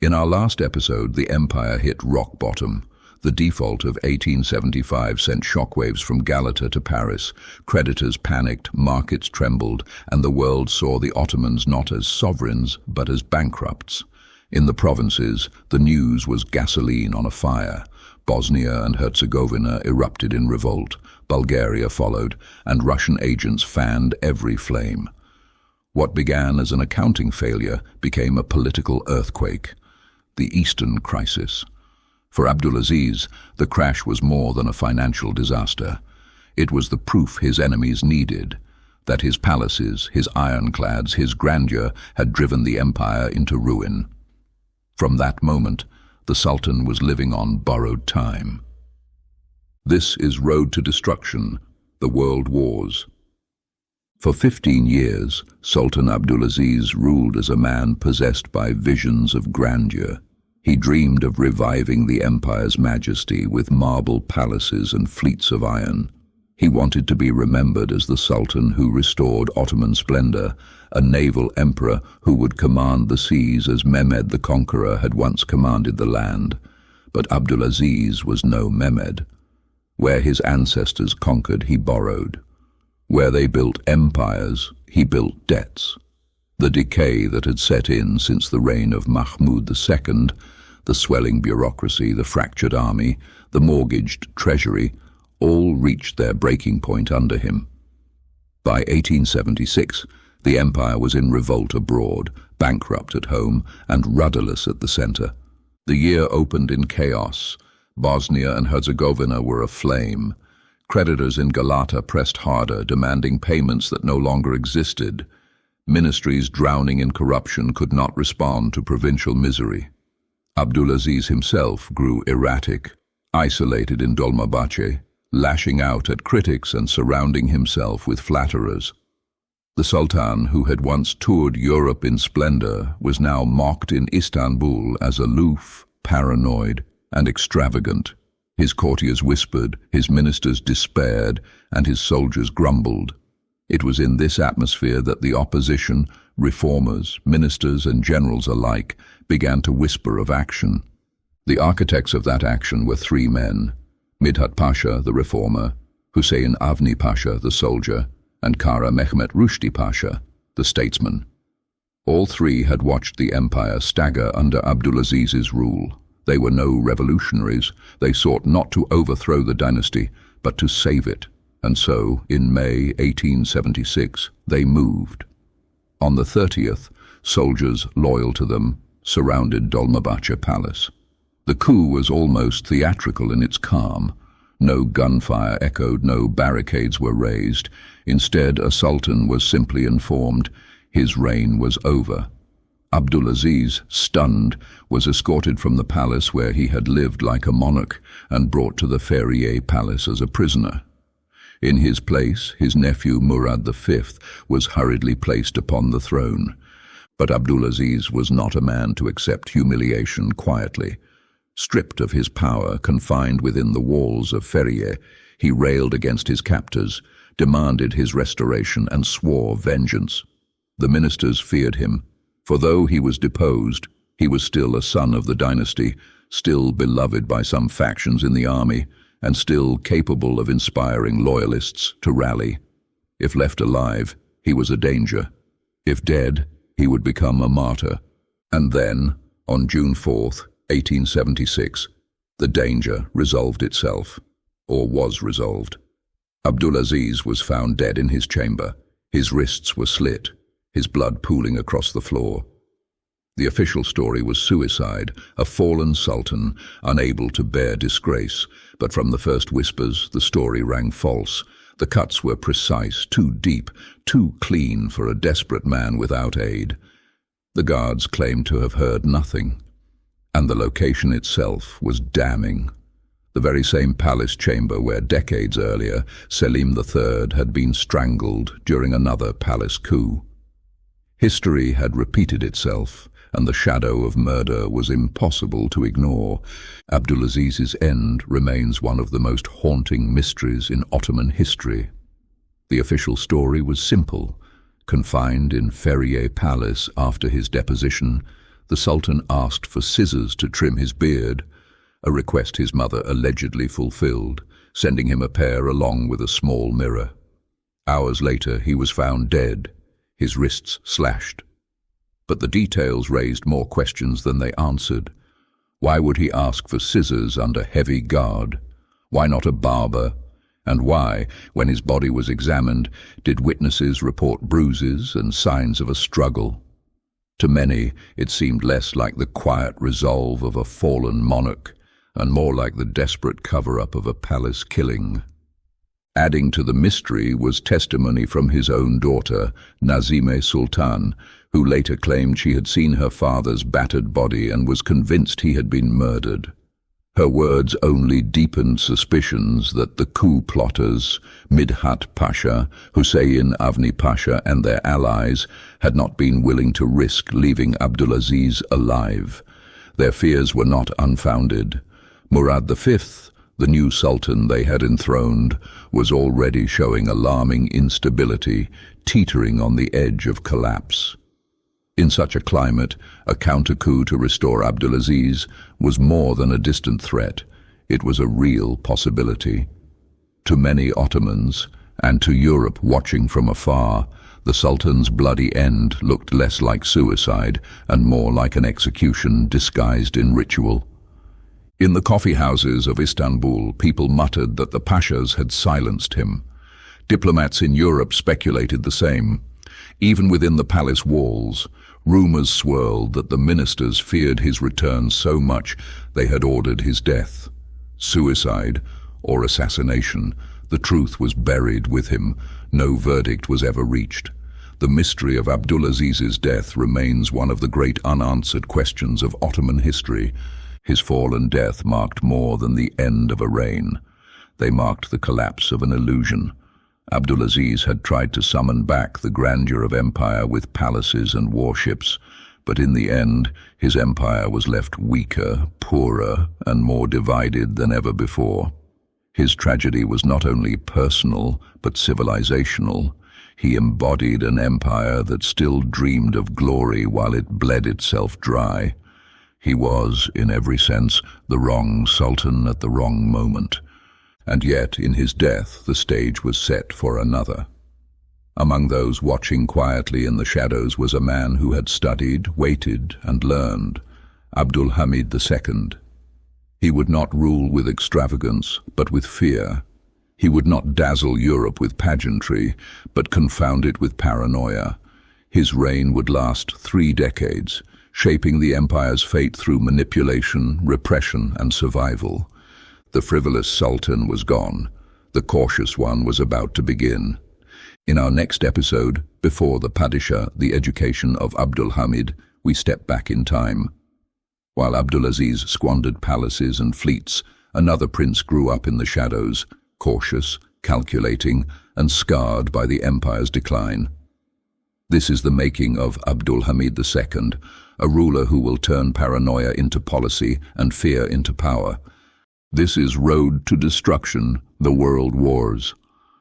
In our last episode, the empire hit rock bottom. The default of 1875 sent shockwaves from Galata to Paris. Creditors panicked, markets trembled, and the world saw the Ottomans not as sovereigns, but as bankrupts. In the provinces, the news was gasoline on a fire. Bosnia and Herzegovina erupted in revolt, Bulgaria followed, and Russian agents fanned every flame. What began as an accounting failure became a political earthquake. The Eastern Crisis. For Abdulaziz, the crash was more than a financial disaster. It was the proof his enemies needed, that his palaces, his ironclads, his grandeur had driven the empire into ruin. From that moment, the Sultan was living on borrowed time. This is Road to Destruction, the World Wars. For 15 years, Sultan Abdulaziz ruled as a man possessed by visions of grandeur. He dreamed of reviving the empire's majesty with marble palaces and fleets of iron. He wanted to be remembered as the Sultan who restored Ottoman splendor, a naval emperor who would command the seas as Mehmed the Conqueror had once commanded the land. But Abdulaziz was no Mehmed. Where his ancestors conquered, he borrowed. Where they built empires, he built debts. The decay that had set in since the reign of Mahmud II, the swelling bureaucracy, the fractured army, the mortgaged treasury, all reached their breaking point under him. By 1876, the empire was in revolt abroad, bankrupt at home, and rudderless at the center. The year opened in chaos. Bosnia and Herzegovina were aflame. Creditors in Galata pressed harder, demanding payments that no longer existed. Ministries drowning in corruption could not respond to provincial misery. Abdulaziz himself grew erratic, isolated in Dolmabahce, lashing out at critics and surrounding himself with flatterers. The Sultan, who had once toured Europe in splendor, was now mocked in Istanbul as aloof, paranoid, and extravagant. His courtiers whispered, his ministers despaired, and his soldiers grumbled. It was in this atmosphere that the opposition, reformers, ministers, and generals alike began to whisper of action. The architects of that action were three men: Midhat Pasha, the reformer, Hussein Avni Pasha, the soldier, and Kara Mehmet Rushdie Pasha, the statesman. All three had watched the empire stagger under Abdulaziz's rule. They were no revolutionaries. They sought not to overthrow the dynasty, but to save it. And so, in May 1876, they moved. On the 30th, soldiers loyal to them surrounded Dolmabahce Palace. The coup was almost theatrical in its calm. No gunfire echoed, no barricades were raised. Instead, a sultan was simply informed his reign was over. Abdulaziz, stunned, was escorted from the palace where he had lived like a monarch and brought to the Ferrier Palace as a prisoner. In his place, his nephew Murad V was hurriedly placed upon the throne. But Abdulaziz was not a man to accept humiliation quietly. Stripped of his power, confined within the walls of Ferrier, he railed against his captors, demanded his restoration, and swore vengeance. The ministers feared him, for though he was deposed, he was still a son of the dynasty, still beloved by some factions in the army, and still capable of inspiring loyalists to rally. If left alive, he was a danger. If dead, he would become a martyr. And then, on June 4th, 1876, the danger resolved itself, or was resolved. Abdulaziz was found dead in his chamber. His wrists were slit, his blood pooling across the floor. The official story was suicide, a fallen sultan, unable to bear disgrace, but from the first whispers, the story rang false. The cuts were precise, too deep, too clean for a desperate man without aid. The guards claimed to have heard nothing, and the location itself was damning. The very same palace chamber where decades earlier Selim III had been strangled during another palace coup. History had repeated itself, and the shadow of murder was impossible to ignore. Abdulaziz's end remains one of the most haunting mysteries in Ottoman history. The official story was simple. Confined in Ferrier Palace after his deposition, the Sultan asked for scissors to trim his beard, a request his mother allegedly fulfilled, sending him a pair along with a small mirror. Hours later, he was found dead, his wrists slashed. But the details raised more questions than they answered. Why would he ask for scissors under heavy guard? Why not a barber? And why, when his body was examined, did witnesses report bruises and signs of a struggle? To many, it seemed less like the quiet resolve of a fallen monarch and more like the desperate cover-up of a palace killing. Adding to the mystery was testimony from his own daughter, Nazime Sultan, who later claimed she had seen her father's battered body and was convinced he had been murdered. Her words only deepened suspicions that the coup plotters, Midhat Pasha, Hussein Avni Pasha and their allies, had not been willing to risk leaving Abdulaziz alive. Their fears were not unfounded. Murad V, the new sultan they had enthroned, was already showing alarming instability, teetering on the edge of collapse. In such a climate, a counter-coup to restore Abdulaziz was more than a distant threat. It was a real possibility. To many Ottomans, and to Europe watching from afar, the Sultan's bloody end looked less like suicide and more like an execution disguised in ritual. In the coffee houses of Istanbul, people muttered that the Pashas had silenced him. Diplomats in Europe speculated the same. Even within the palace walls, rumors swirled that the ministers feared his return so much they had ordered his death. Suicide or assassination, the truth was buried with him. No verdict was ever reached. The mystery of Abdulaziz's death remains one of the great unanswered questions of Ottoman history. His fall and death marked more than the end of a reign. They marked the collapse of an illusion. Abdulaziz had tried to summon back the grandeur of empire with palaces and warships, but in the end, his empire was left weaker, poorer, and more divided than ever before. His tragedy was not only personal, but civilizational. He embodied an empire that still dreamed of glory while it bled itself dry. He was, in every sense, the wrong sultan at the wrong moment. And yet, in his death, the stage was set for another. Among those watching quietly in the shadows was a man who had studied, waited, and learned, Abdulhamid II. He would not rule with extravagance, but with fear. He would not dazzle Europe with pageantry, but confound it with paranoia. His reign would last 3 decades, shaping the empire's fate through manipulation, repression, and survival. The frivolous sultan was gone. The cautious one was about to begin. In our next episode, Before the Padishah, the Education of Abdulhamid, we step back in time. While Abdulaziz squandered palaces and fleets, another prince grew up in the shadows, cautious, calculating, and scarred by the empire's decline. This is the making of Abdulhamid II, a ruler who will turn paranoia into policy and fear into power. This is Road to Destruction, the World Wars.